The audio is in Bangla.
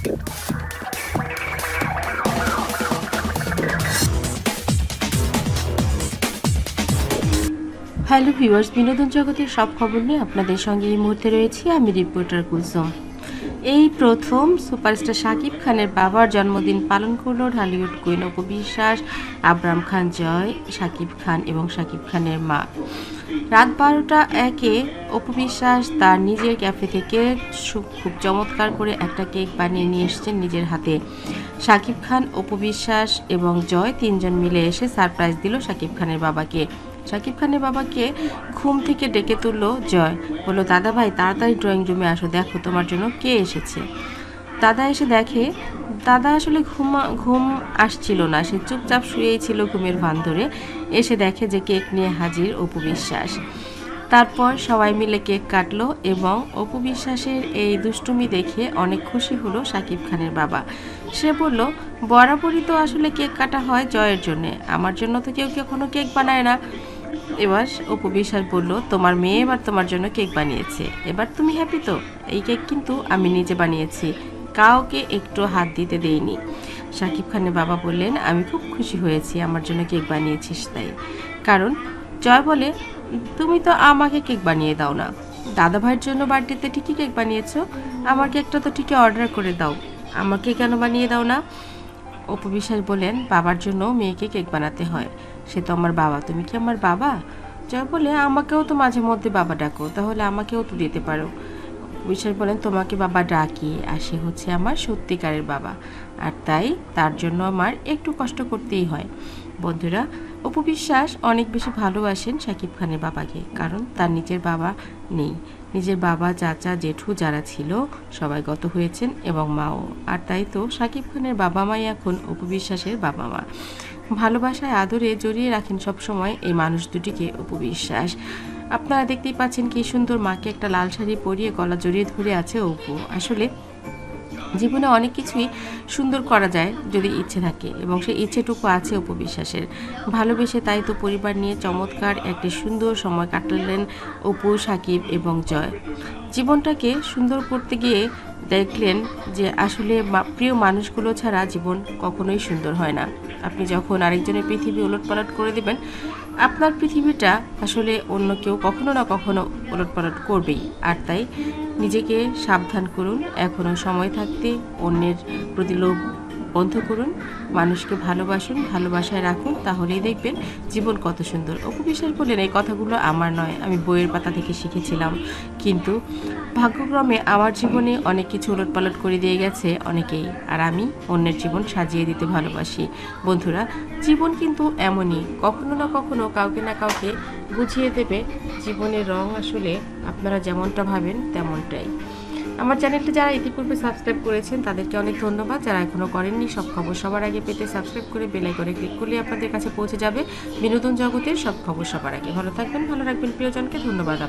হ্যালো ভিউয়ার্স, বিনোদন জগতের সব খবর নিয়ে আপনাদের সঙ্গে এই মুহূর্তে রয়েছি আমি রিপোর্টার কুলসুম। এই প্রথম সুপারস্টার শাকিব খানের বাবার জন্মদিন পালন করলো ঢালিউড কুইন অপু বিশ্বাস, আবরাম খান জয়, শাকিব খান এবং শাকিব খানের মা। রাত 12টা অপু বিশ্বাস তার নিজের ক্যাফে থেকে খুব চমৎকার করে একটা কেক বানিয়ে নিয়ে এসেছেন নিজের হাতে। শাকিব খান, অপু বিশ্বাস এবং জয় তিনজন মিলে এসে সারপ্রাইজ দিল শাকিব খানের বাবাকে। শাকিব খানের বাবাকে ঘুম থেকে ডেকে তুললো জয়, বলল, দাদা ভাই তাড়াতাড়ি ড্রয়িং রুমে আসো, দেখো তোমার জন্য কে এসেছে। দাদা এসে দেখে দাদা আসলে ঘুম আসছিল না, সে চুপচাপ শুয়েই ছিল ঘুমের ভান ধরে। এসে দেখে যে কেক নিয়ে হাজির অপু বিশ্বাস। তারপর সবাই মিলে কেক কাটলো এবং অপু বিশ্বাসের এই দুষ্টুমি দেখে অনেক খুশি হলো শাকিব খানের বাবা। সে বলল, বরাবরই তো আসলে কেক কাটা হয় জয়ের জন্যে, আমার জন্য তো কেউ কখনো কেক বানায় না। এবার অপু বিশ্বাস বলল, তোমার মেয়ে এবার তোমার জন্য কেক বানিয়েছে, এবার তুমি হ্যাপি তো? এই কেক কিন্তু আমি নিজে বানিয়েছি, কাউকে একটু হাত দিতে দেইনি। শাকিব খানের বাবা বললেন, আমি খুব খুশি হয়েছি আমার জন্য কেক বানিয়েছিস তাই। কারণ জয় বলে, তুমি তো আমাকে কেক বানিয়ে দাও না, দাদা ভাইয়ের জন্য বার্থডেতে ঠিকই কেক বানিয়েছো, আমার কেকটা তো ঠিকই অর্ডার করে দাও, আমাকে কেন বানিয়ে দাও না? অপু বিশ্বাস বলেন, বাবার জন্য মেয়েকে কেক বানাতে হয়, সে তো আমার বাবা, তুমি কি আমার বাবা? জয় বলে, আমাকেও তো মাঝে মধ্যে বাবা ডাকো, তাহলে আমাকেও তো দিতে পারো। বিশ্বাস বলেন, তোমাকে বাবা ডাকি আর সে হচ্ছে আমার সত্যিকারের বাবা, আর তাই তার জন্য আমার একটু কষ্ট করতেই হয়। বন্ধুরা, অপু বিশ্বাস অনেক বেশি ভালোবাসেন শাকিব খানের বাবাকে, কারণ তার নিজের বাবা নেই। নিজের বাবা, চাচা, জেঠু যারা ছিল সবাই গত হয়েছেন এবং মাও, আর তাই তো শাকিব খানের বাবা মাই এখন অপু বিশ্বাসের বাবা মা। ভালোবাসায় আদরে জড়িয়ে রাখেন সবসময় এই মানুষ দুটিকে অপু বিশ্বাস। আপনারা দেখতেই পাচ্ছেন কি সুন্দর মাকে একটা লাল শাড়ি পরিয়ে গলা জড়িয়ে ধরে আছে অপু। আসলে জীবনে অনেক কিছুই সুন্দর করা যায় যদি ইচ্ছে থাকে, এবং সেই ইচ্ছেটুকু আছে অপু বিশ্বাসের। ভালোবেসে তাই তো পরিবার নিয়ে চমৎকার একটি সুন্দর সময় কাটালেন অপু, শাকিব এবং জয়। জীবনটাকে সুন্দর করতে গিয়ে দেখলেন যে আসলে প্রিয় মানুষগুলো ছাড়া জীবন কখনোই সুন্দর হয় না। আপনি যখন আরেকজনের পৃথিবী ওলটপালট করে দেবেন, আপনার পৃথিবীটা আসলে অন্য কেউ কখনো না কখনো ওলটপালট করবেই। আর তাই নিজেকে সাবধান করুন, এখনও সময় থাকতে অন্যের প্রতি লোভ বন্ধ করুন, মানুষকে ভালোবাসুন, ভালোবাসায় রাখুন, তাহলেই দেখবেন জীবন কত সুন্দর। অপু বিশ্বাস বললেন, এই কথাগুলো আমার নয়, আমি বইয়ের পাতা থেকে শিখেছিলাম, কিন্তু ভাগ্যক্রমে আমার জীবনে অনেক কিছু ওলটপালট করে দিয়ে গেছে অনেকেই, আর আমি অন্যের জীবন সাজিয়ে দিতে ভালোবাসি। বন্ধুরা, জীবন কিন্তু এমনই, কখনো না কখনো কাউকে না কাউকে বুঝিয়ে দেবে জীবনের রং। আসলে আপনারা যেমনটা ভাবেন তেমনটাই। আমার চ্যানেলটি যারা ইতিপূর্বে সাবস্ক্রাইব করেছেন তাদেরকে অনেক ধন্যবাদ, যারা এখনও করেননি সব খবর সবার আগে পেতে সাবস্ক্রাইব করে বেল আইকনে ক্লিক করলে আপনাদের কাছে পৌঁছে যাবে বিনোদন জগতের সব খবর সবার আগে। ভালো থাকবেন, ভালো রাখবেন প্রিয়জনকে। ধন্যবাদ।